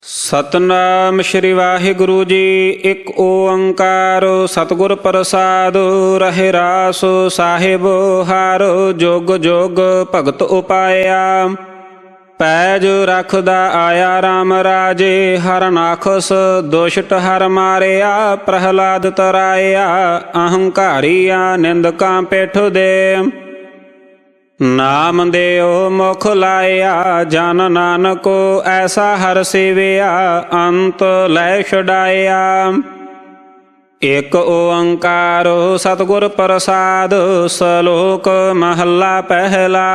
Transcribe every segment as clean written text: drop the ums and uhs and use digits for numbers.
सतनाम श्री वाहिगुरु जी। एक ओंकार सतगुर प्रसाद रहे रासो साहिब हारो जोग जोग भगत उपाया। पैज रखदा आया राम राजे हर नाखस दुष्ट हर मारिया। प्रहलाद तराया अहंकारिया निंदका पेठ दे। नाम देओ मुख लाया जन नानको ऐसा हर सेविया। अंत लै छुड़ाया एक ओंकार सतगुर प्रसाद। सलोक महला पहला।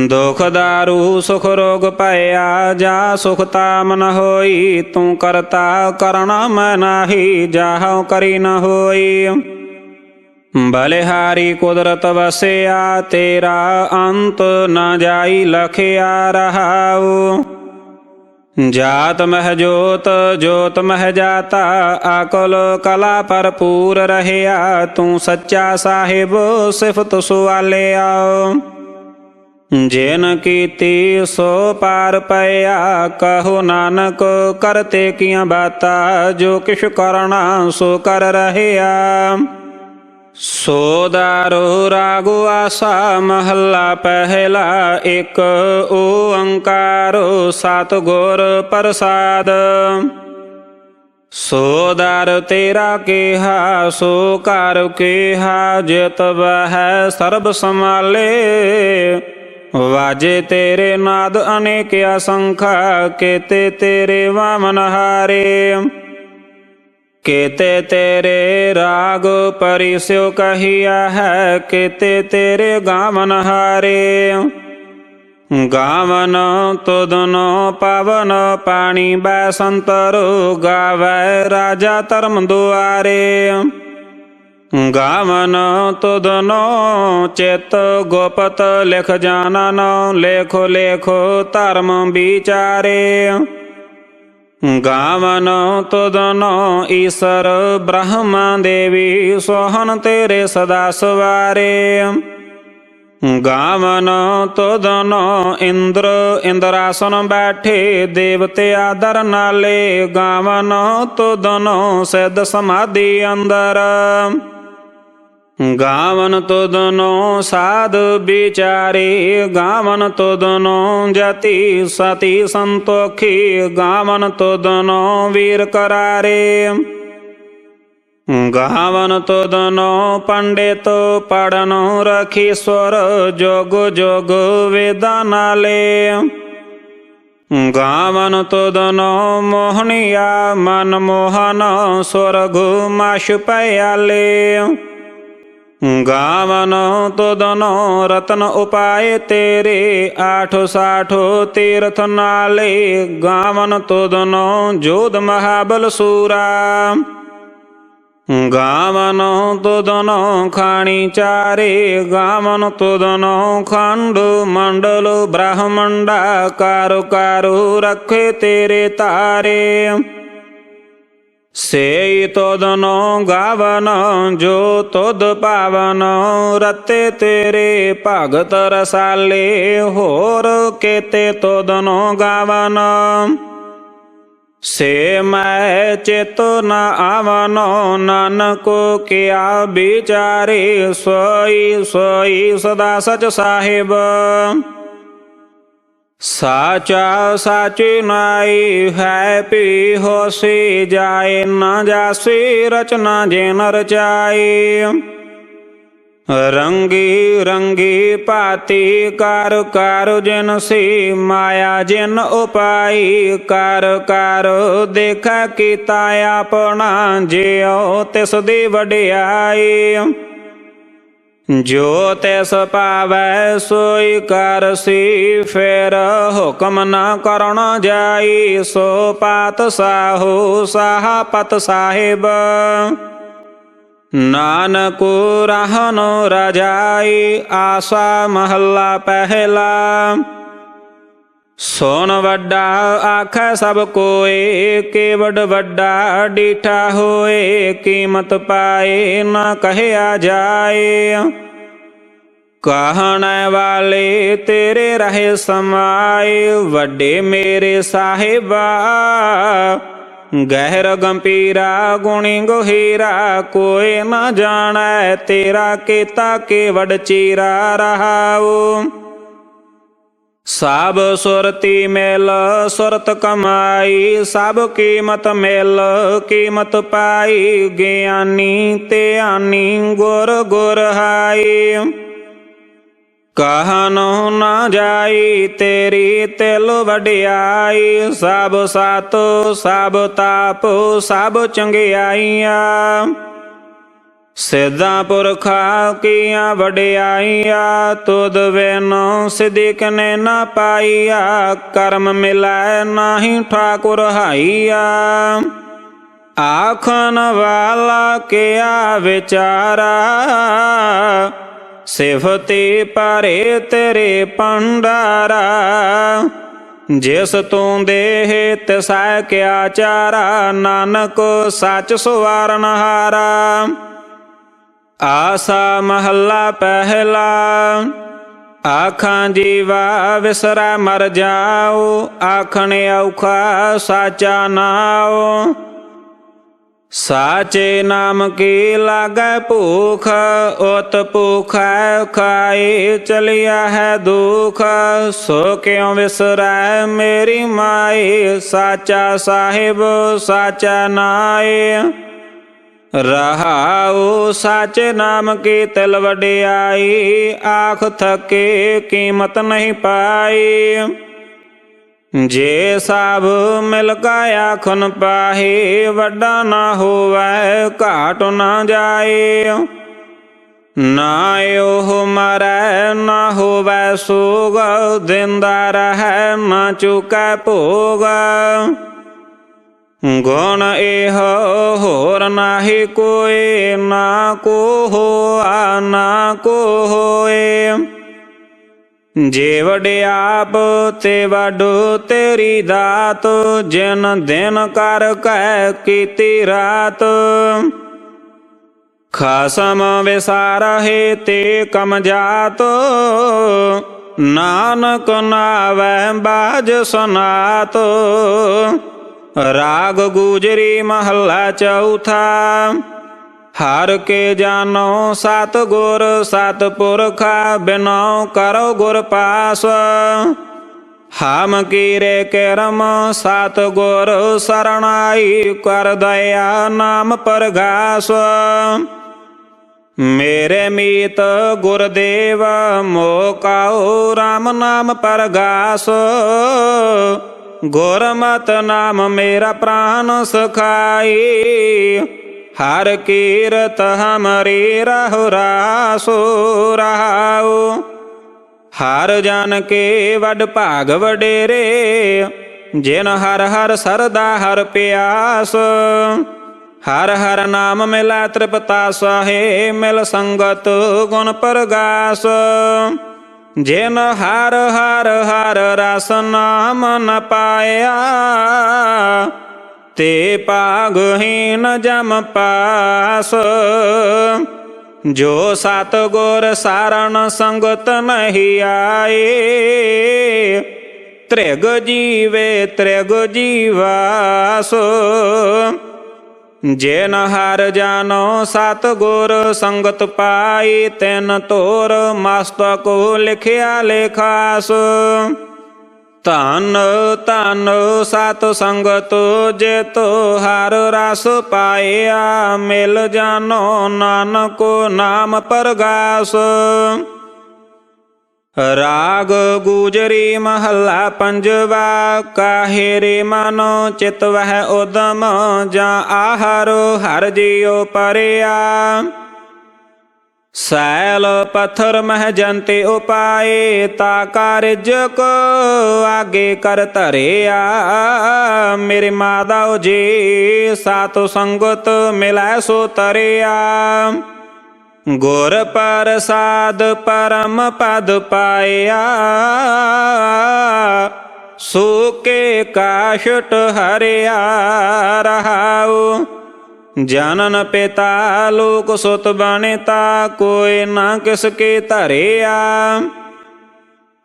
दुख दारू सुख रोग पाया जा सुख ताम न होई। तू करता करना मैं नाही जाहु करी न होई। बलिहारी कुदरत वसिया तेरा अंत न जाई लखिया रहाऊ। जात मह जोत जोत मह जाता अकल कला भरपूर रहया। तू सच्चा साहिब सिफत सुआलिया। जिन कीती सो पार पया कहो नानक करते किया बाता। जो किश करना सो कर रहया। सो दारो रागो आसा महला पहला। एक ओंकार सतगुर प्रसाद। सो दार तेरा केहा सो कार केहा। जित वह सर्ब संभाले वाजे तेरे नाद अनेक असंखा। केते तेरे वामन हारे केते तेरे राग परिस्यो कहिया है। केते तेरे गावन हारे गावन तुदनो पावन पानी बैसंतरो। गावै राजा धर्म दुआरे गावन तुदनो चित गोपत लिख जानन। लेखो लेखो धर्म विचारे गावन तुदनो ईश्वर ब्रह्मा देवी सोहन तेरे सदा सवारे। गावन तुदनो इंद्र इंद्रासन बैठे देवते आदर नाले। गावन तुदनो सिद्ध समाधि अंदर। गावन तुदनो साध बिचारे गावन तुदनो जति सती संतोखी। गावन तुदनो वीर करारे गावन तुदनो पंडित पढ़नो रखीश्वर। जोग जोग वेदा नाले गावन तुदनो मोहनिया मन मोहन। स्वर्ग माश पयाले गावन तुदनो रतन उपाय तेरे। आठ साठो तीर्थ नाले गावन तुदनो जोध महाबल सूरा। गावन तुदनो खाणी चारे गावन तुदनो खंड मंडल ब्रह्मंडा। कारो कारो रखे तेरे तारे से तुदनो गावन जो तुद पावन। रते तेरे भगत रसाले होर केते तुदनो गावन। से मैं चित न आवनो नानको किया बिचारे। सोई सोई सदा सच साहिब साचा साची नाई है पी होसी। जाए न जासी रचना जिन रचाई। रंगी रंगी पाती कार कार जिन सी माया जिन उपाई। कार कार देखा कीता अपना जियो तिस दी वडियाई। जो तिस पावै सोई करसी फेर हुक्म न करण जाई। सो पात साहू साहा पत साहिब नानक रहनो रजाई। आसा महला पहला। सोन वड्डा आखै सब कोय केवड वड्डा डीठा होए। कीमत पाए न कहया जाए कहने वाले तेरे रहे समाए, वड्डे मेरे साहिबा। गहर गंभीरा गुणी गहीरा, कोई न जाने तेरा केता केवड चीरा रहाओ। सब सुरती मेल सुरत कमाई, सब कीमत मेल कीमत पाई। ज्ञानी ते आनी गुर गुर हाई, कहनो न जाई तेरी तिल वडियाई। सब सत सब ताप सब चंगियाइया, सिद्धा पुरखा किया वडियाइया। तुद बिन सिद्धि कने न पाइया, कर्म मिलै नाही ठाकुर हाइया। आखन वाला किया विचारा, सिफते परे तेरे भंडारा। जिस तू देह तिसै क्या चारा, नानक सच सुवारन हारा। आसा महला पहला, आखां जीवा विसरै मर जाओ। आखने औखा साचा नाओ, साचे नाम की लागै भूख। उत भूख खाए चलिया है दुख, सो क्यों विसरै मेरी माए। साचा साहिब साचा नाए, रहाओ साचे नाम की तिल वडियाई। आख थके कीमत नहीं पाई, जे सब मिल का आखन पाहे। वड्डा ना होवै घाट ना जाए, ना ओह मरै ना होवै सोग। दिंदा रहै ना चुकै भोग, गुण एह होर नाहि कोई। ना को होआ ना को होए, जे वड्याप ते वड्डो तेरी दात। जिन दिन कर कै कीती रात, खसम विसारहे ते कम जात। नानक नावै बाज सनात, राग गुजरी महला चौथा। हर के जानो सत गुर सत पुरखा, बिनो करो गुर पास। हम कीरे करम सत गुर शरणाई, कर दया नाम परगास। मेरे मीत गुरदेव मोकाओ, राम नाम परगास। गुरमत नाम मेरा प्राण सखाई, हर कीरत हमरी रहो रासो रहाओ। हर जन के वड भाग वडेरे, जिन हर हर सरदा हर प्यास। हर हर नाम मिला तृपता सहे, मिल संगत गुण परगास। जिन हर हर हर रस नाम न पाया, ते पागहीन जम पास। जो सत गुर सारण संगत नहीं आए, त्रिग जीवे त्रिग जीवास। जिन हर जानो सत गुर संगत पाई, तिन तोर मस्तक लिखिया लेखास। धन धन सत संगत जेतो हर रस पाया, मिल जानो नानक नाम परगास। राग गुजरी महला पंजवा, काहे रे मानो चित वह उदम। जा आहारो हर जियो परिया, सैल पत्थर मह जंते उपाए। ता कारिज को आगे कर तरिया, मेरे माधव जी सात संगत मिलै सो तरिया। गुर प्रसाद परम पद पाया, सूके काशट हरिया रहाऊ। जनन पिता लोक सुत बनिता, कोई न किसके धरिया।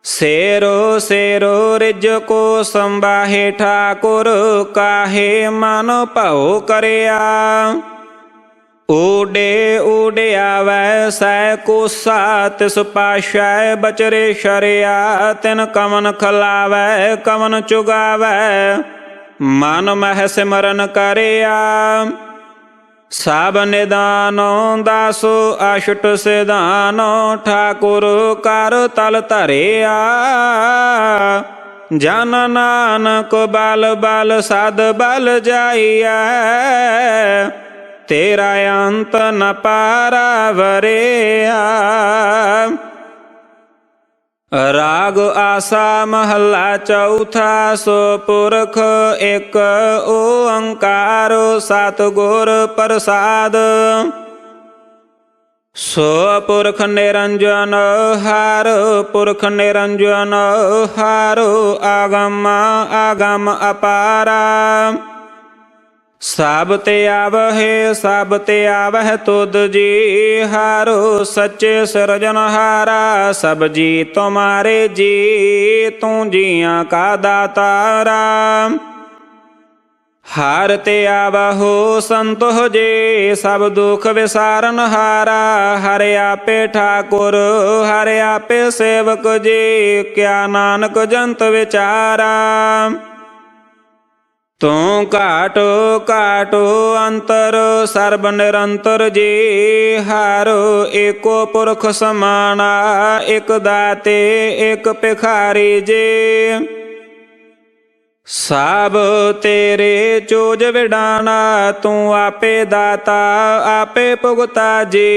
सेरो सेरो रिज को संबाहे ठाकुर, काहे मन भउ करिया। ऊडे ऊडे आवै सै कोसा, तिस पाशै बचरे शरिया। तिन कवन खलावै कवन चुगावै, मन मह सिमरन करिया। सब निदानो दासो अष्ट सिधानो, ठाकुर कर तल धरिया। जन नानक बल बल सद बल जाइया, तेरा अंत न पारा वरिया। राग आसा महला चौथा, सो पुरख एक ओंकार, सतगुर प्रसाद। सो पुरख निरंजन हार, पुरख निरंजन हार, आगम आगम अपारा। सब ते आवहे सब ते आवह तुद जी, हारो सच्चे सिरजनहारा। सब जी तुम्हारे जी, तू जियां का दातारा। हार ते आवहो संतो जी, सब दुख विसारन हारा। हर आपे ठाकुर हर आपे सेवक जी, क्या नानक जंत विचारा। तू घाटो घाटो अंतर सर्ब निरंतर जी, हारो एको पुरख समाना। एक दाते एक भिखारी जी, सब तेरे चोज विडाना। तू आपे दाता आपे भुगता जी,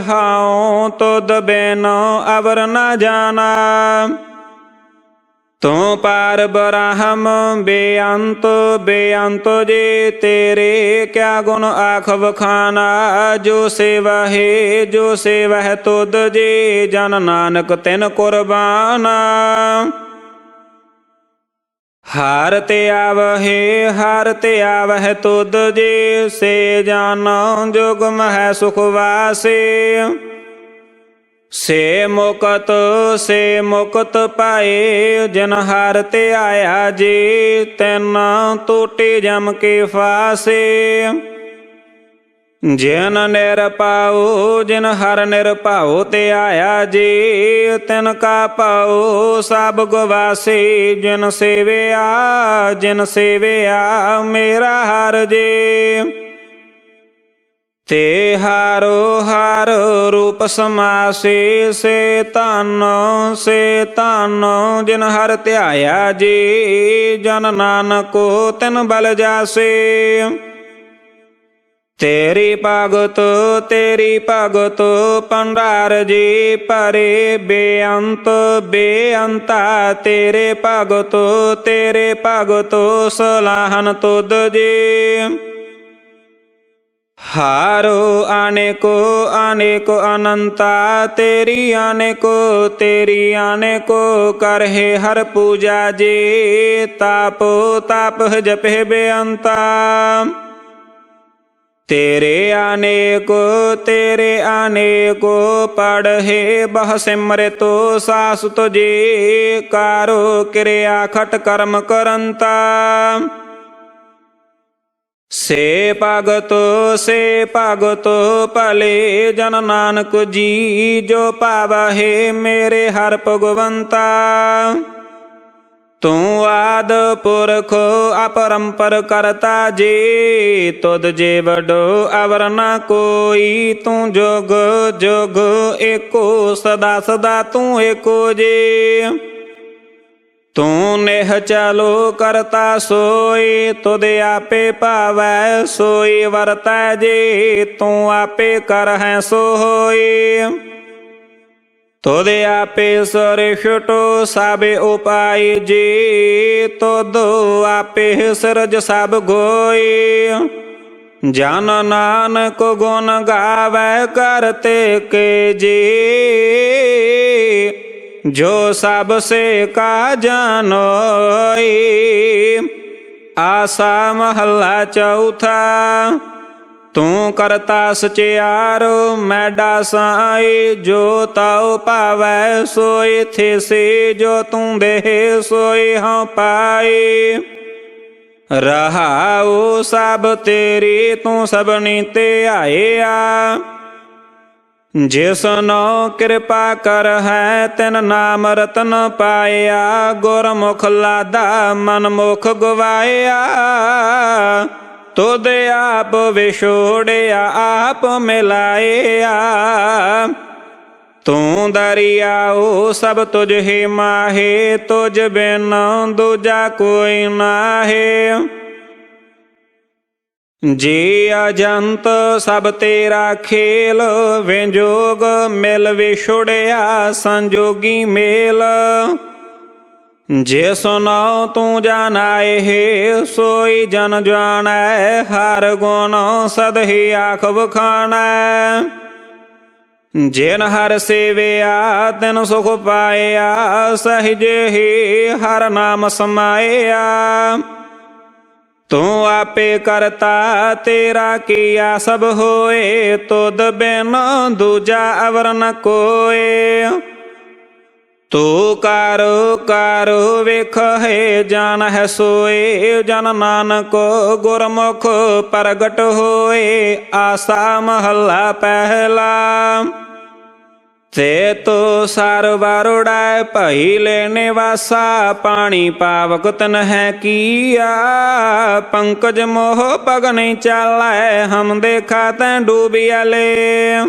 हाओ तुद बिनु अवर न जाना। तू पार ब्रह्म बेअंत बेअंत जी, तेरे क्या गुण आख बखाना। जो सेवा है जो सेवा है तुद जी, जन नानक तिन कुर्बाना। हार ते आवहे हार ते आवह तुद जी, से जानो जोग मह सुख वासे। से मुकत पाए, जिन हार ते आया जी, तिन टूटे जम के फासे। जिन निरपाओ जिन हर निरपाओ ते आया जी, तिन का पाओ सब गवासे। जिन सेविया मेरा हार जी, ते हारो हार रूप समासे। से तानो जिन हर ध्याया जी, जन नानको तिन बल जासे। तेरी भगत भंडार जी, परे बेअंत बेअंता। तेरे भगत सलाहन तुद जी, हारो अनेको अनेको अनंता। तेरी अनेको करहे हर पूजा जी, ताप जपे बेअंता। तेरे अनेको पढ़े बह सिमृतो सासुत जी, कारो क्रिया खट कर्म करंता। से भगत भले जन नानक जी, जो पावहे मेरे हर भगवंता। तू आद पुरख अपरंपर करता जी, तुद जे वडो अवर न कोई। तू जोग जोग एको सदा सदा तू एको जी। तू नेह चालो करता सोई, तुद आपे पावै सोई वरतै जी। तू आपे करहै सो होई, तुद आपे सरिष्टो साबे उपाय जी। तुद आपे सिरज सब गोई, जन नानक गुण गावै करते के जी। जो सब से का जानोई। आसा महला चौथा। ਤੂੰ ਕਰਤਾ ਸਚਿਆਰੋ ਮੈਡਾ ਸਾਈ, ਜੋ ਤਾਉ ਪਾਵੈ ਸੋਈ ਥੇਸੇ, ਜੋ ਤੂੰ ਦੇਹ ਸੋਈ ਹਉ ਪਾਈ। ਰਹਾਉ ਸਭ ਤੇਰੀ ਤੂੰ ਸਭਨੀ ਧਿਆਇਆ, ਜਿਸਨੋ ਕਿਰਪਾ ਕਰ ਹੈ ਤਿਨ ਨਾਮ ਰਤਨ ਪਾਇਆ। ਗੁਰਮੁਖ ਲਾਦਾ ਮਨ ਮੁਖ ਗਵਾਇਆ, ਤੁਧ ਆਪ ਵਿਛੋੜਿਆ ਆਪ ਮਿਲਾਇਆ। ਤੂੰ ਦਰਿਆਉ ਸਭ ਤੁਝ ਹੀ ਮਾਹੇ, ਤੁਝ ਬਿਨ ਦੂਜਾ ਕੋਈ ਨਾਹੇ। ਜੀ ਅਜੰਤ ਸਭ ਤੇਰਾ ਖੇਲ, ਵਿਜੋਗ ਮਿਲ ਵਿਛੁੜਿਆ ਸੰਜੋਗੀ ਮੇਲ। ਜਿਸਨੋ ਤੂੰ ਜਾਣਾਏ ਸੋਈ ਜਨ ਜਾਣੈ, ਹਰ ਗੁਣ ਸਦਹੀ ਆਖ ਵਖਾਣੈ। ਜਿਨ ਹਰ ਸੇਵਿਆ ਤਿਨ ਸੁਖ ਪਾਇਆ, ਸਹਿਜੇ ਹੀ ਹਰ ਨਾਮ ਸਮਾਇਆ। ਤੂੰ ਆਪੇ ਕਰਤਾ ਤੇਰਾ ਕੀਆ ਸਭ ਹੋਏ, ਤੁਧ ਬਿਨ ਦੂਜਾ ਅਵਰ ਨ ਕੋਏ। ਤੂੰ ਕਰ ਵੇਖ ਹੈ ਜਾਨ ਹੈ ਸੋਏ, ਜਨ ਨਾਨਕ ਗੁਰਮੁਖ ਪ੍ਰਗਟ ਹੋਏ। ਆਸਾ ਮਹੱਲਾ ਪਹਿਲਾ। ਤੇ ਤੋ ਸਾਰ ਵਾਰੋੜੈ ਭਈ ਲੈ ਨਿਵਾਸਾ, ਪਾਣੀ ਪਾਵਕ ਤਨ ਹੈ ਕੀਆ। ਪੰਕਜ ਮੋਹ ਪਗ ਨਹੀਂ ਚਾਲੈ, ਹਮ ਦੇਖਾ ਤੈਂ ਡੂਬਿਆ ਲੈ।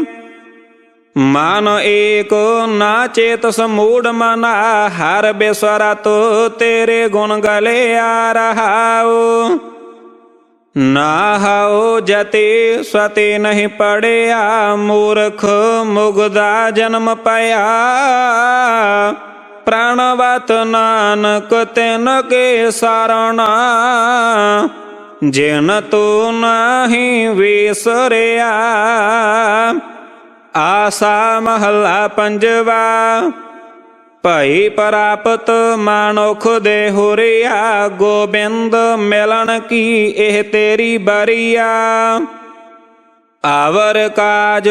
ਮਨ ਏਕ ਨਾ ਚੇਤਸ ਮੂੜ ਮਨਾ, ਹਰ ਬੇਸਵਰਾ ਤੋ ਤੇਰੇ ਗੁਣ ਗਲੇ ਆ ਰਹਾਉ। ਨਾ ਹਉ ਜਤੇ ਸਤੇ ਨਹੀਂ ਪੜਿਆ, ਮੂਰਖ ਮੁਗਦਾ ਜਨਮ ਪਾਇਆ। ਪ੍ਰਾਣਵਤ ਨਾਨਕ ਤਿਨ ਕੇ ਸਾਰਣਾ, ਜਿਨ ਤੂੰ ਨਾਹੀ ਵਿਸਰਿਆ। ਆਸਾ ਮਹੱਲਾ ਪੰਜਵਾ। ਭਈ ਪ੍ਰਾਪਤ ਮਾਨੁਖ ਦੇ ਹੁਰਿਆ, ਗੋਬਿੰਦ ਮਿਲਣ ਕੀ ਇਹ ਤੇਰੀ ਬਰੀਆ। ਆਵਰ ਕਾਜ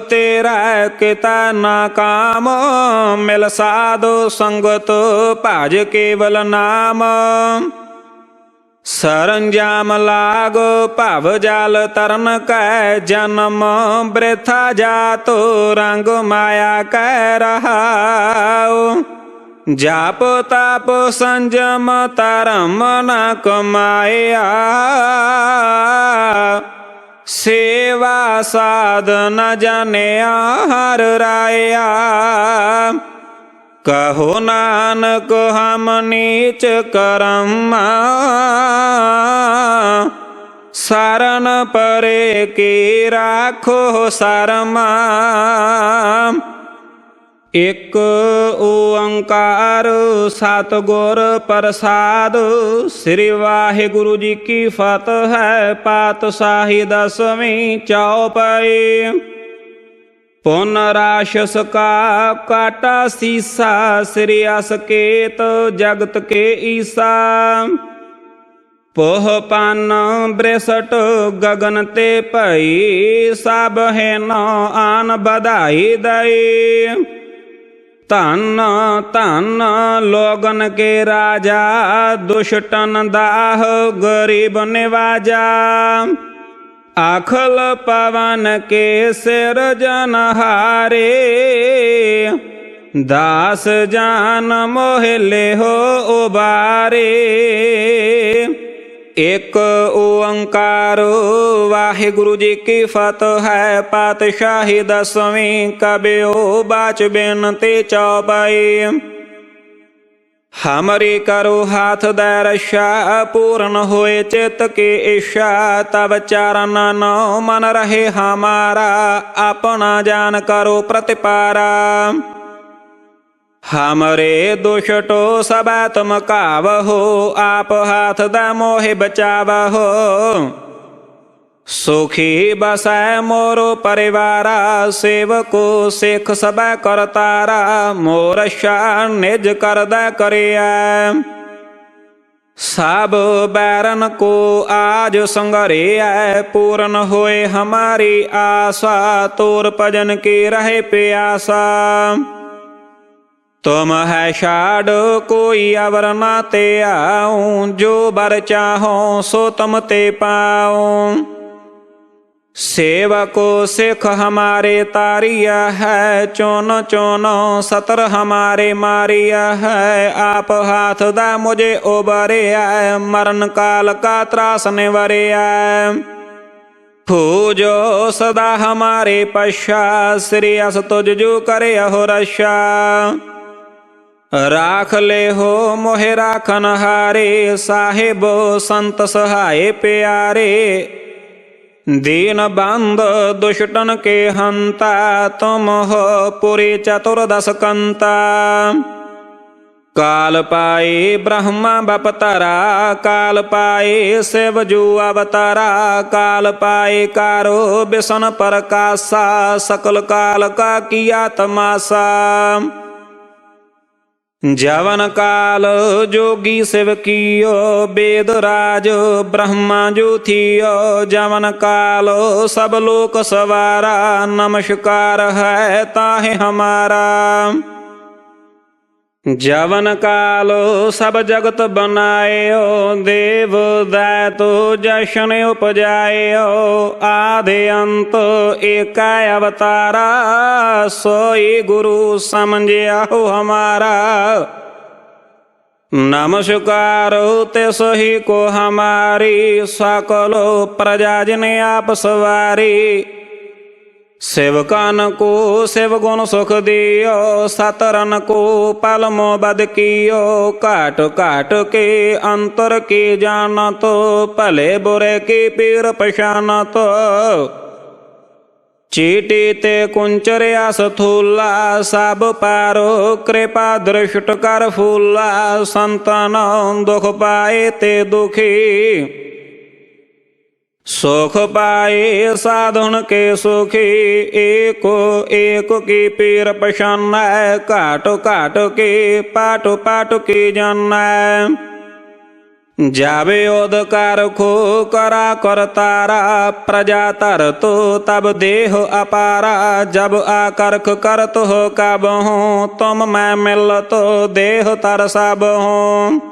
ਤੇਰਾ ਕਿਤਾ ਨਾ ਕਾਮ, ਮਿਲ ਸਾਧੂ ਸੰਗਤ ਭਜ ਕੇਵਲ ਨਾਮ। ਸਰੰਜਾਮ ਲਾਗ ਭਵ ਜਲ ਤਰਨ ਕੈ, ਜਨਮ ਬ੍ਰਿਥਾ ਜਾਤੋ ਰੰਗ ਮਾਇਆ ਕੈ ਰਹਾਉ। ਜਾਪ ਤਪ ਸੰਜਮ ਧਰਮ ਨ ਕਮਾਇਆ, ਸੇਵਾ ਸਾਧ ਨ ਜਾਣਿਆ ਹਰ ਰਾਇਆ। ਕਹੋ ਨਾਨਕ ਹਮ ਨੀਚ ਕਰਮ, ਸਰਨ ਪਰੇ ਕੀ ਰਾਖੋ ਸਰਮਾ। ਇਕ ਓੰਕਾਰ ਸਤਿਗੁਰ ਪ੍ਰਸਾਦ, ਸ੍ਰੀ ਵਾਹਿਗੁਰੂ ਜੀ ਕੀ ਫਤਿਹ ਹੈ। ਪਾਤਸ਼ਾਹੀ ਦਸਵੀਂ ਚੌਪਈ। ਪੁਨ ਰਾਸ਼ਸ ਕਾ ਕਾਟਾ ਸੀਸਾ, ਸ੍ਰੀ ਅਸਕੇਤ ਜਗਤ ਕੇ ਈਸਾ। ਪੋਹ ਪੰਨ ਬ੍ਰਿਸਟ ਗਗਨ ਤੇ ਭਈ, ਸਭ ਹੈਨ ਆਨ ਬਧਾਈ ਦਈ। ਧਨ ਧਨ ਲੋਗਨ ਕੇ ਰਾਜਾ, ਦੁਸ਼ਟਨ ਦਾਹ ਗਰੀਬ ਨਿਵਾਜਾ। ਆਖਲ ਪਵਨ ਕੇ ਸਿਰ ਜਨਹਾਰੇ, ਦਾਸ ਜਾਨ ਮੋਹਿ ਲਿਹੋ ਉਬਾਰੇ। ਇਕ ਓੰਕਾਰ ਵਾਹਿਗੁਰੂ ਜੀ ਕੀ ਫਤਿਹ ਹੈ। ਪਾਤਸ਼ਾਹੀ ਦਸਵੀਂ ਕਬਿਓ ਬਾਚ ਬਿਨਤੀ ਚੌਪਈ। ਹਮਰੀ ਕਰੋ ਹਾਥ ਦੈ ਰਛਾ, ਪੂਰਨ ਹੋਏ ਚਿਤ ਕੀ ਇੱਛਾ। ਤਬ ਚਰਨ ਨੋ ਮਨ ਰਹੇ ਹਮਾਰਾ, ਆਪਣਾ ਜਾਨ ਕਰੋ ਪ੍ਰਤਿਪਾਰਾ। ਹਮਰੇ ਦੁਸ਼ਟੋ ਸਭੈ ਤੁਮ ਕਾਵਹੋ, ਆਪ ਹਾਥ ਦੈ ਮੋਹਿ ਬਚਾਵਹੋ। ਸੁਖੀ ਬਸੈ ਮੋਰੋ ਪਰਿਵਾਰਾ, ਸੇਵਕੋ ਸਿੱਖ ਸਭੈ ਕਰਤਾਰਾ। ਮੋਰ ਸ਼ਾ ਨਿਜ ਕਰਦਾ ਕਰਿਆ, सब बैरन को आज संगरे पूर्ण होए हमारी आशा, तोर भजन की रहे प्यासा। तुम है शाड कोई अवर ना ते आऊं, जो बर चाहो सो तुम ते पाऊं। सेवको सिख हमारे तारिया है, चोनो चोनो सतर हमारे मारिया है। आप हाथ दा मुझे उबारे है, मरण काल का त्रास निवरे है। पूजो सदा हमारे पश्चात, श्री अस तुझ जो करे अहो रक्षा। राख ले हो मोहे राखन हारे, साहिब संत सहाय प्यारे। दीन बंद दुष्टन के हंता, तुम हो पुरी चतुर्दश कंता। काल पाए ब्रह्मा बपतरा, काल पाए शिव जू अवतारा। काल पाए कारो बिसन प्रकाशा, सकल काल का किया तमाशा। जवन काल जोगी शिव कियो, वेद राज ब्रह्मा जो थियो। जवन काल सब लोक सवारा, नमस्कार है ताहे हमारा। जवन काल सब जगत बनायो, देव दैतो जशन उपजायो। आदि अंत एक अवतारा, सोई गुरु समझियाहो हमारा। नमस्कार तिस ही को हमारी, सकलो प्रजा जिने आप सवारी। सेवकान को शिव गुण सुख दियो, सतरन को पलमो बद कियो। काट काट के अंतर की जानत, भले बुरे की पीर पहचानत। चीटी ते कुंचरिया स्थूला, सब पारो कृपा दृष्ट कर फूला। संतन दुख पाए ते दुखी, सुख पाए साधुन के सुखी। एको एक की पीर पहचान, काट काट के पाट पाट की जान। जावे ओदकार खो करा कर तारा, प्रजा तर तो तब देह अपारा। जब आकर्ख करत हो कब हो, तुम मैं मिल तो देह तर सब हो।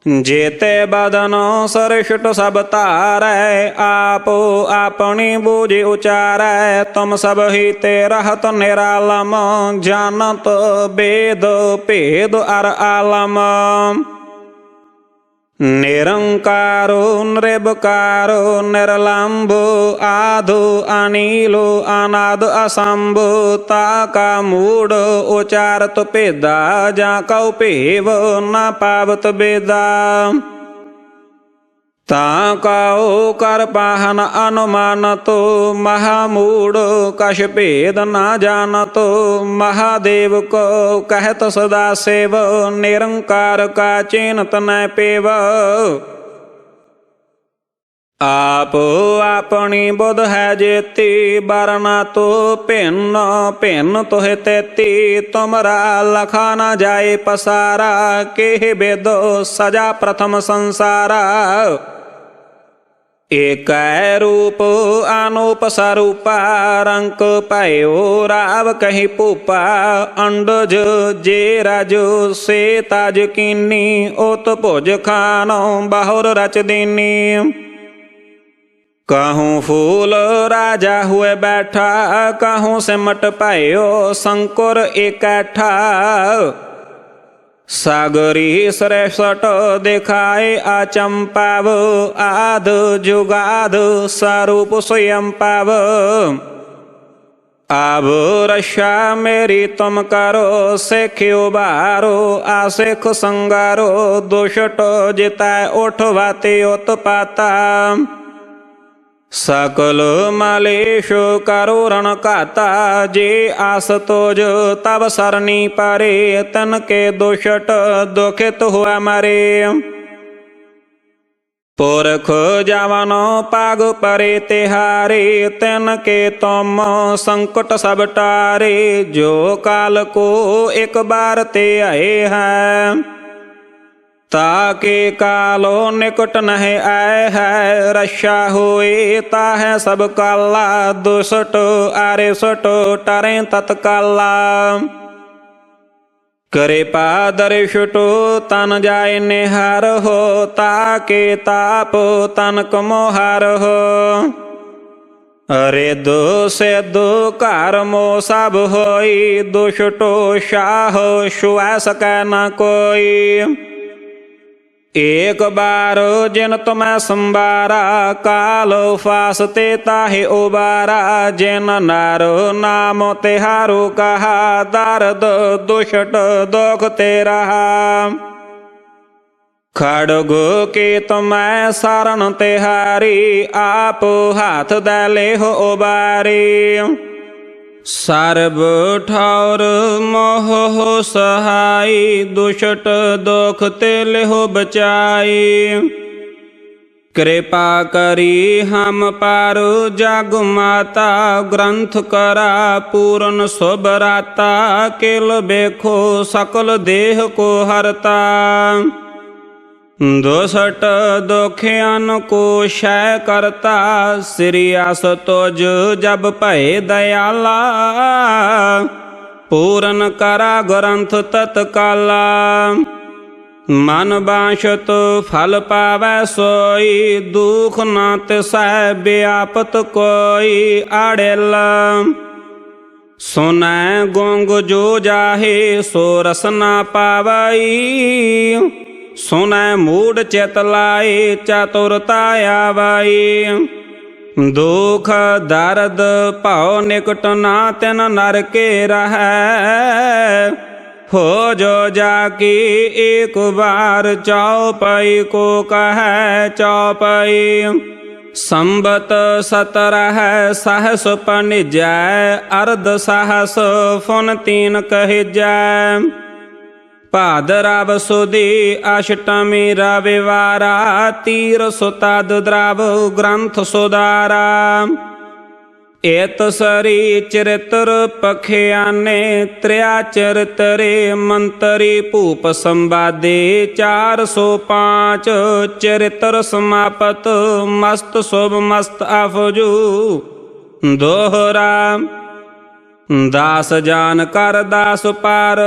जेते बदनो सरषट सब तारै, आपो अपनी बूझ उचारै। तुम सब ही ते रहत निरालम, जानत वेद भेद अर आलम। निरंकारो निर्विकारो निर्लंबो, आधो अनिलो अनाद असंभो। ताका मूड उचारत पेदा, जा कौ पेव न पावत बेदा। ताकाओ कर पाहन अनुमानतो, महामूढ़ कश भेद न जानतो। महादेव को कहत सदा सेव, निरंकार का चिन्हत न पेव। आप अपनी बुध है जेती, बरना तो भिन्न भिन्न तोहे तेती। तुमरा लखा न जाए पसारा, के वेदो सजा प्रथम संसारा। एक रूप अनूप स्वरूपा, रंक पायो राव कहीं पूपा। अंडज जे राजो से ताज कीनी, ओत भोज खानो बहुर रच दीनी। कहूँ फूल राजा हुए बैठा, कहूँ सिमट पायो शंकर इकट्ठा। सागरी श्रेष्ठ दिखाए अचंपाव, आद जुगाद स्वरूप स्वयं पाव। अब रक्षा मेरी तुम करो, सेख्यो बारो आशिख संगारो। दुष्ट जिताए उठवाते उत्पाता, सकल मलेश करो रण काता। जे आस तोज तब सरनी पारे, तन के दुष्ट दुखित हुआ मरे। पुरख जवनो पाग परे तिहारे, तन के तुम संकट सब टारे। जो काल को एक बार ते आए हैं, ताके कालो निकट नहीं आए है, रक्षा हुए ताहे सब काला, दुष्ट आरिष्ट टरे तत्काला। कृपा दर्शटो तन जाय निहार हो, ताके ताप तनक मोहार हो। अरे दो से दो कारमो सब होई, दुष्टो शाह छुआ सकै न कोई। एक बार जिन तुम्हें संबारा, काल फासते ताहि उबारा। जिन नारो नाम तिहारो कहा, दर्द दुष्ट दुख ते रहा। खड़ग के तुम्हें शरण तिहारी, आप हाथ दले हो उबारी। सर्ब ठौर मोह हो सहाय, दुष्ट दुख तिल हो बचाई। कृपा करी हम पारो जग माता, ग्रंथ करा पूर्ण सुभराता। किल बेखो सकल देह को हरता, दुष्ट दुखियन को क्षय करता। श्रीयास तुझ जब पै दयाला, पूर्ण करा ग्रंथ तत्काला। मन बांछत फल पावै सोई, दुख न तिसै व्यापत कोई। आड़ेल सुनै गोंग जो जाहे, सो रस न पावई। सुनै मूढ़ चित लाए, चतुरता आवाई। दुख दर्द पाओ निकट ना, तिन नर के रहै। हो जो जाकी एक बार, चौपाई को कहै चौपाई। संबत 17 सहस पनिजै, अर्ध सहस फुन 3 कहिजै। भाद्रव सुदी अष्टमी रविवारा, तीर सुतद द्रव ग्रंथ सुधारा। एत सरी चरित्र पखियाने, त्रिया चरित्रे मंतरी भूप संवादे। 405 चरित्र समापत, मस्त शुभ मस्त अफजू दोहरा। दास जान कर दास पार,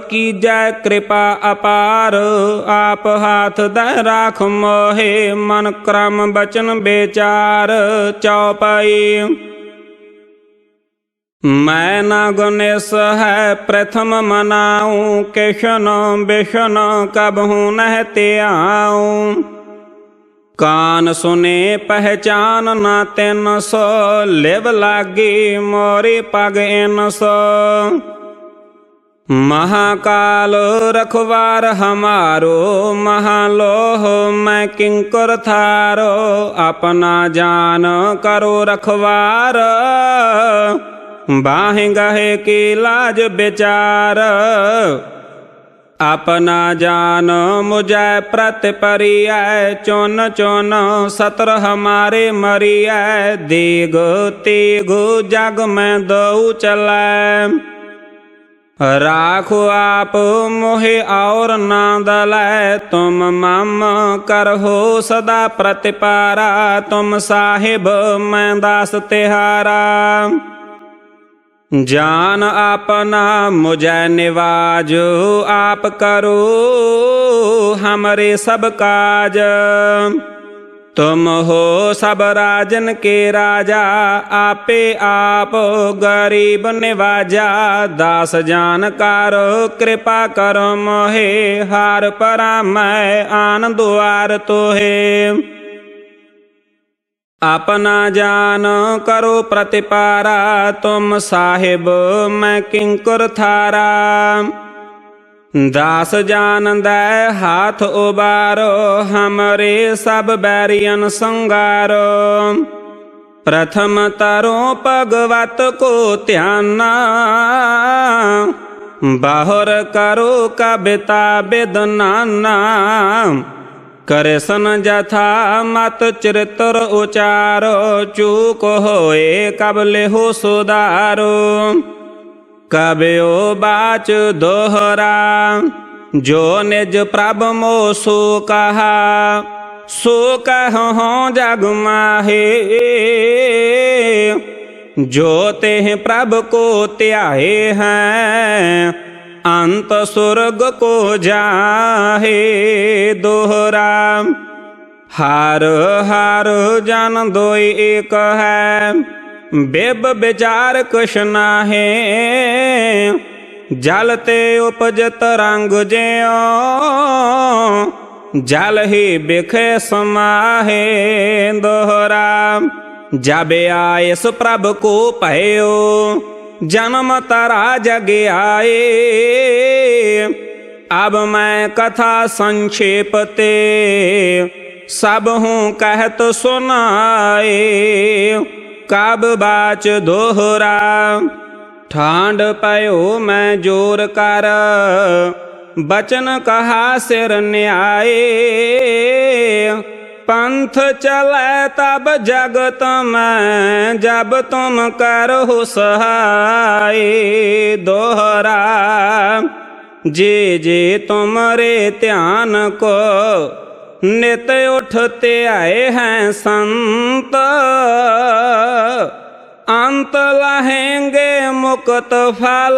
कीजै कृपा अपार। आप हाथ दे राख मोहे, मन क्रम बचन बेचार। चौपाई मैं न गुनेश है प्रथम मनाऊं, किशन बिशन कबहू नह ते आऊं। कान सुने पहचान न तिन सो, लिव लागी मोरी पग इन सो। महाकाल रखवार हमारो, महालोह मैं किंकर थारो। अपना जान करो रखवार, बाहें गहे की लाज विचार। अपना जान मुझे प्रतिपरिय, चुन चुन 17 हमारे मरिय। दीग तीग जग में दो चलै, राखो आप मोहे और ना दलै। तुम मम करहो सदा प्रतिपारा, तुम साहिब मैं दास तिहारा। जान अपना मुझे निवाजो, आप करो हमरे सब काज। तुम हो सब राजन के राजा, आपे आप गरीब निवाजा। दास जानकार कृपा करो मोहे, हार परा मैं आन द्वार तोहे। अपना जान करो प्रतिपारा, तुम साहिब मैं किंकर थारा। दास जान दे हाथ उबारो, हमरे सब बैरियन संगारो। प्रथम तरो भगवत को ध्याना, बाहर करो कविता विदनाना। करसन जथा मत चरित्र उचारो, चूक होए कबले हो सुधारो। कब्यो बाच दोहरा, जो निज प्रभ मोह सो कहा, सो कहूँ जग माहे। जो तेह प्रभ को त्याहे हैं, अंत स्वर्ग को जाहे। दोहरा हार हार जन दोई एक है, बेब विचार कुछ नाहे। जल ते उपजत रंग ज्यों, जल ही बिखे समाहे। दोहरा जाबे आयस प्रभ को पयो, जन्म तरा जग आए। अब मैं कथा संक्षेप ते, सब हूँ कहत सुनाए। कब बाच दोहरा ठांड पयो मैं जोर कर, बचन कहा सिर न्याय। पंथ चले तब जगत में, जब तुम करो सहाय। दोहरा जे जे तुमरे ध्यान को, नित उठते आए हैं संत। अंत लहेंगे मुक्त फल,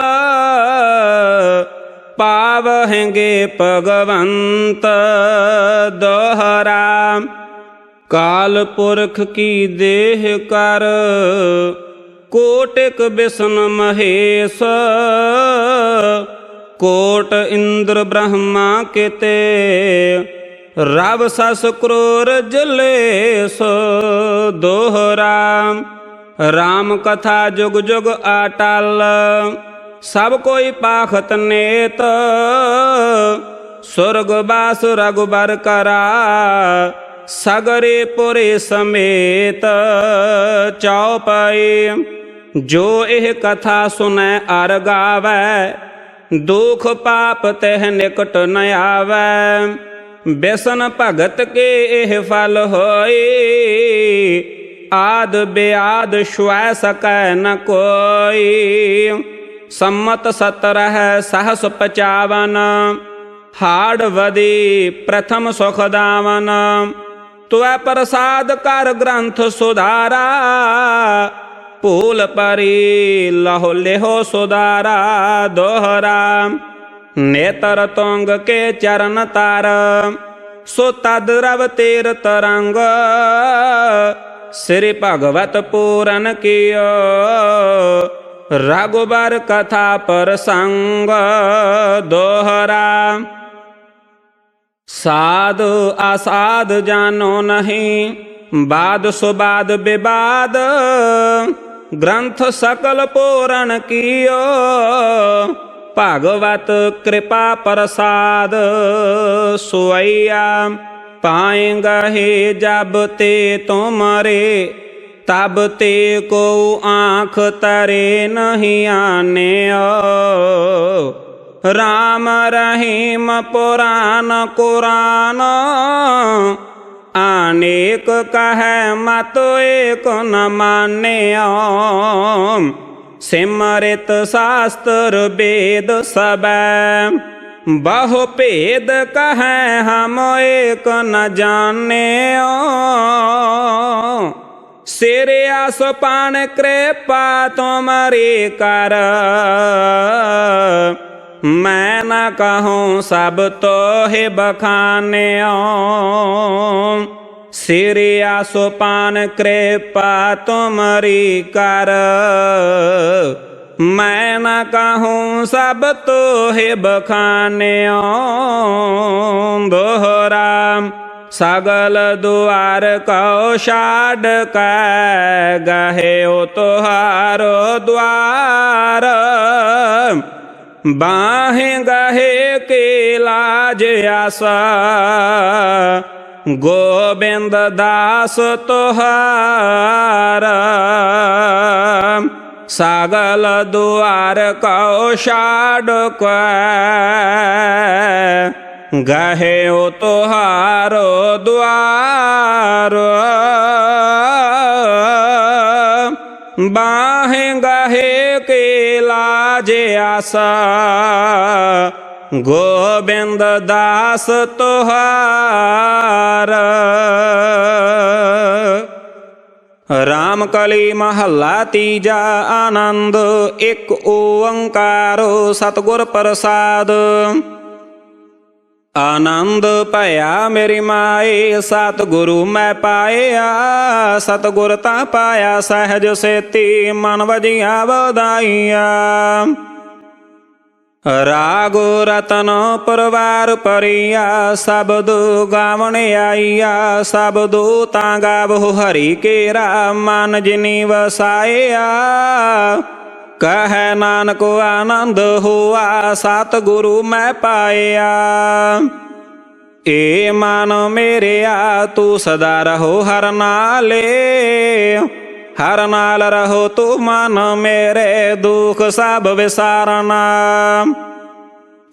पावहेंगे भगवंत। दोहरा काल पुरख की देह कर, कोटिक विष्णु महेश। कोट इंद्र ब्रह्मा केते, रव सस क्रूर जलेश। दोहरा राम कथा जुग जुग अटल, सब कोई पाखत नेत। स्वर्गवास रघुबर करा, सगरे पुरे समेत। चौपाई जो एह कथा सुनै अर गावै, दुख पाप तह निकट न आवै। बेसन भगत के एह फल होए, आद बेआद श्वै सकै न कोई। सम्मत 17 सहस 55, हाड़ वदी प्रथम सुखदावन। त्वै प्रसाद कर ग्रंथ सुधारा, भूल परी लहो लेहो सुधारा। दोहरा नेतर तुंग के चरण तार, सो तद रव तीर तरंग। श्री भगवत पूरन कियो, रघुबर कथा प्रसंग। दोहरा साध असाध जानो नहीं, बाद सुबाद विवाद। ग्रंथ सकल पूरण कियो, भागवत कृपा प्रसाद। सोइया पाएंगा हे जब ते तुम्हारे, तब ते को आँख तरे नहीं आने। राम रहीम पुराण कुरान, अनेक कहे मत एक न माने। सिमरित शास्त्र वेद सब, बहु भेद कहे हम एक न जाने। सिर आसपान कृपा तुम्हारी कर, मैं न कहूँ सब तो ही बखाने। सिर आसपान कृपा तुम्हारी कर, मैं न कहूँ सब तो ही बखाने। दोहरा सगल द्वार कौ शाड कै, गहे ओ तुहारो द्वार। बाहें गहे के लाज आसा, गोविंद दास तुहार। सगल द्वार कौ शाड कै, गहे ओ तुहारो द्वार। बाहें गहे के लाज आसा, गोबिंद दास तुहार। राम कली महला तीजा आनंद एक ओंकार सतगुर प्रसाद। आनंद पाया मेरी माए सतगुरु मैं पाया, सतगुर ता पाया सहज सेती मन वजिया बधाइया। राग रतन परवार परिया शब्द गावन आईया, शब्द ता गावो हरि केरा मन जिनी वसाया। कह नानक आनंद हुआ सतगुरु मैं पाया। ए मन मेरे तू सदा रहो हर नाले, हर नाल रहो तू मन मेरे दुख सब विसारना।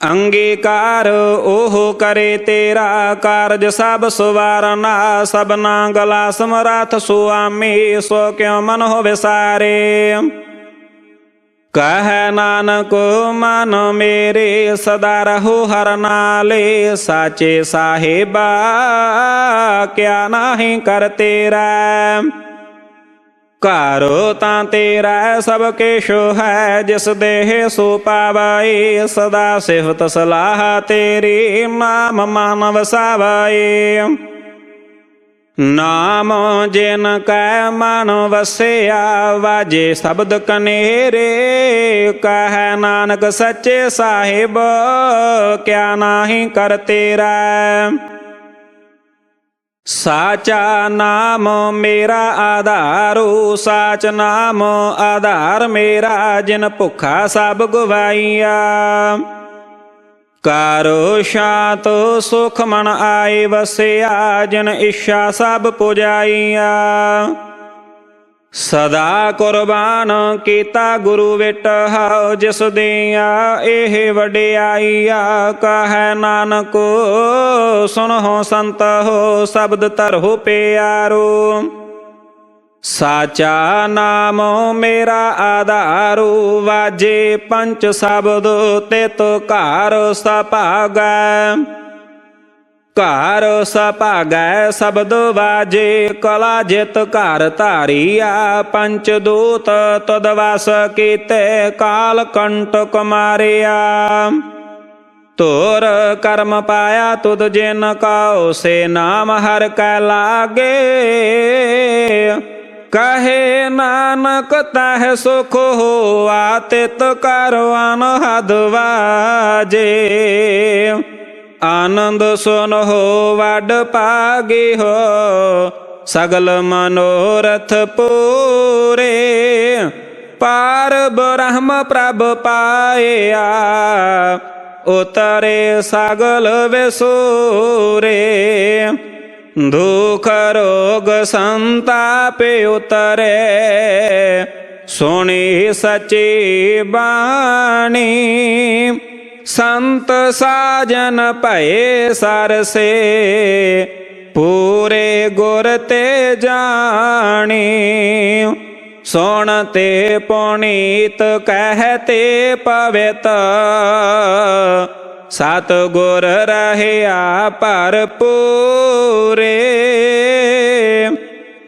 अंगीकार ओह करे तेरा कारज सब सुवारना। सबना गला समराथ सुआमी सो क्यों मन हो विसारे। कह नानक मन मेरे सदा रहो हर नाले, साचे साहिबा क्या नहीं कर तेरा। कारो ता तेरा सब केशो है जिस देह सो पावाए। सदा सिफत सलाह तेरी नाम मानव सावाए। नाम जिन कै मन वसिया वाजे शब्द कनेरे। कह नानक सच्चे साहिब क्या नाही कर तेरा। साचा नाम मेरा आधारो, साच नाम आधार मेरा जिन भुखा सब गवाइया। कारो शांत सुख मन आए वसिया जिन इच्छा सब पुजाइया। सदा कुर्बान कीता गुरु विटहा जिस दिया एह वडियाइया। कह नानक सुनहो संत हो शब्द तरहो प्यारो। साचा नाम मेरा आधारो वाजे पंच शब्द तित कार सभागै। कार सभागै शब्द वाजे कला जित कार धारिया। पंच दूत तदवास कीते काल कंटक मारिया। तोर कर्म पाया तुद जिन कौ से नाम हर कै लागे। कहे नानक तह सुख हो आतित करो अनहद वाजे। आनंद सुन हो वड पागे हो सगल मनोरथ पूरे। पार ब्रह्म प्रभ पाया उतरे सगल विसूरे। दुख रोग संतापे उतरे सुनी सची बाणी। संत साजन पए सरसे पूरे गुर ते जानी। सुनते पुनीत कहते पवित सतगुर रहया भरपूरे।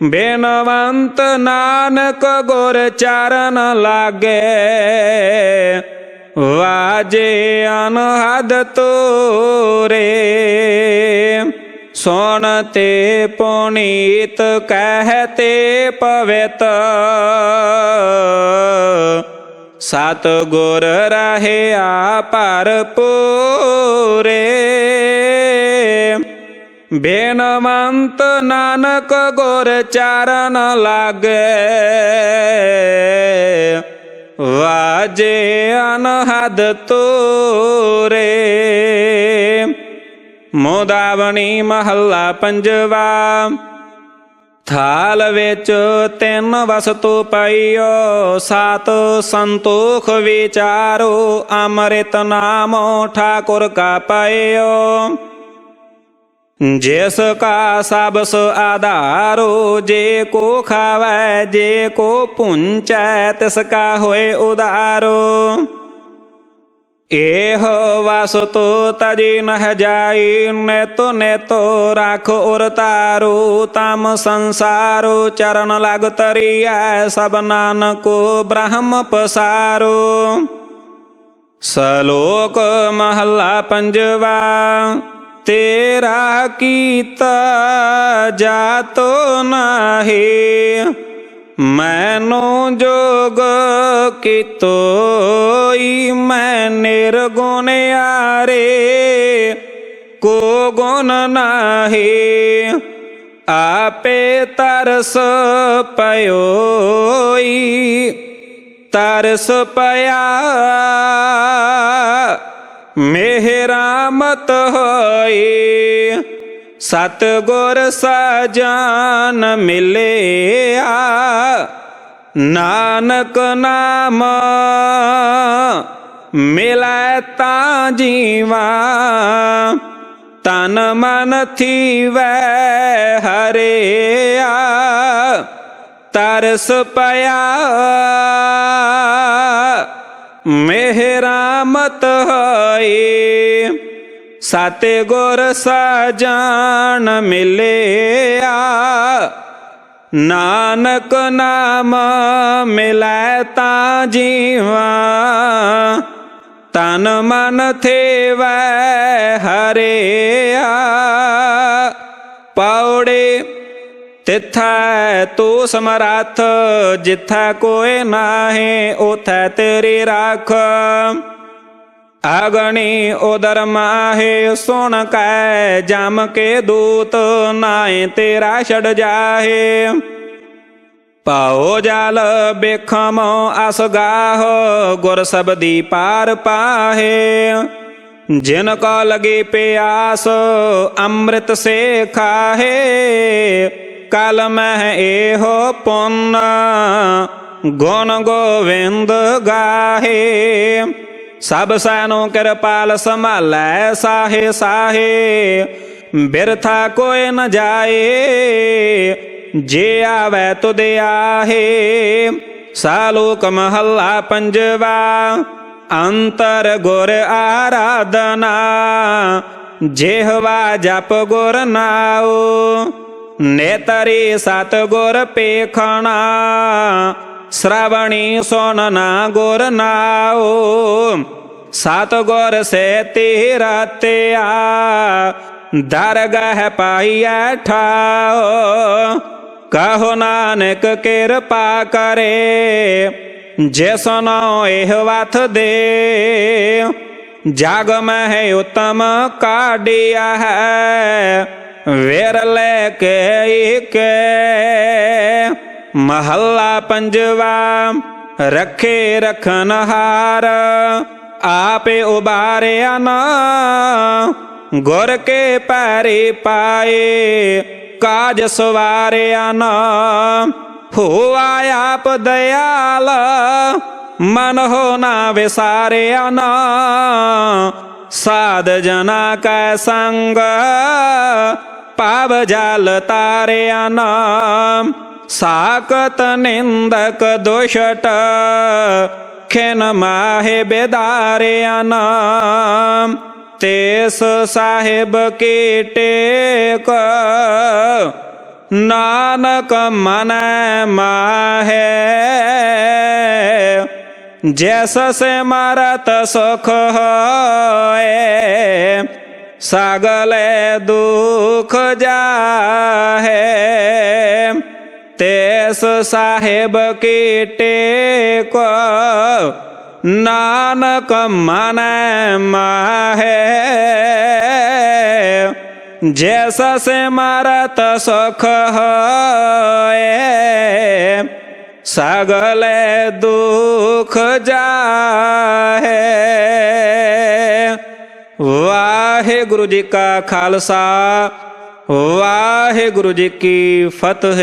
बेनवंत नानक गुर चरण लागे वाजे अनहद तोरे। सुनते पुनीत कहते पवित सतगुर रहया भरपूरे। बेनवंत नानक गुर चरण लागे वाजे अनहद तोरे। मुदावनी महला पंजवा। थाल विच तिन वस्तु पईओ सात संतोख विचारो। अमृत नामो ठाकुर का पायो जिसका सबस आधारो। जे को खावै जे को पुंचै तिसका होए उदारो। एहो वासुतो तजी नह जाई, नेतो राख उर तारो, ताम संसारो चरण लाग तरिया, सब नानको ब्रह्म पसारो। सलोक महला पंजवा, तेरा कीता जातो नाहे, मैनो जोग कितोई, मैं निर्गुण यारे को गुण नाहे। आपे तरस पयोई, तरस पया मेहरा मत होए, सतगुर सजान मिले आ, नानक नाम मिलै ता जीवा, तन मन थीवै हरे आ, तरस पया मेहरा मत होए, सतगुर सजान मिले आ, नानक नाम मिलै ता जीवा, तन मन थेवै हरे आ। पौड़े तिथै तू समरथ, जिथै कोई नाहे उथै तेरी राख, अगनी उदर माहे सुन कै जम के दूत, नाए तेरा छड़ जाहे। पाओ जाल बेखम असगाह, गुर सबदी पार पाहे, जिनको लगे प्यास अमृत से खाहे, कल मह एहो पुण्य गुण गोविंद गाहे। सब सैनो कृपाल संभालै साहे साहे, बिरथा कोई न जाए, जे आवे तुद आहे। सालोक महला पंजवा, अंतर गुर आराधना, जेहवा जप गुर नाओ, नेतरी सतगुर पेखना, श्रवणी सुनना गुर नाओ, सतगुर से तीरत्या, दरगह पाइया ठाओ। कहो नानक कृपा करे, जे सुनो एह वथ दे, जग में उत्तम काढ़िया है, विरले के महला पंजवा। रखे रखनहार आपे उबारिया न, गुर के पैरी पाए काज सवारिया न। हुआ आप दयाल मन हो ना विसारिया न, साध जना का संग पाव जाल तारिया न। साकत निंदक दुष्ट खिन माहे बेदारिया न, तेस साहिब की टेक नानक मन माहे। जैसा से मरत सुख होए, सगले दुख जाहे, तेस साहिब की टेक नानक मन माहे। जैसा से मरत सुख होए, सगले दुख जाहे। वाहिगुरु जी का खालसा, वाहिगुरु जी की फतेह।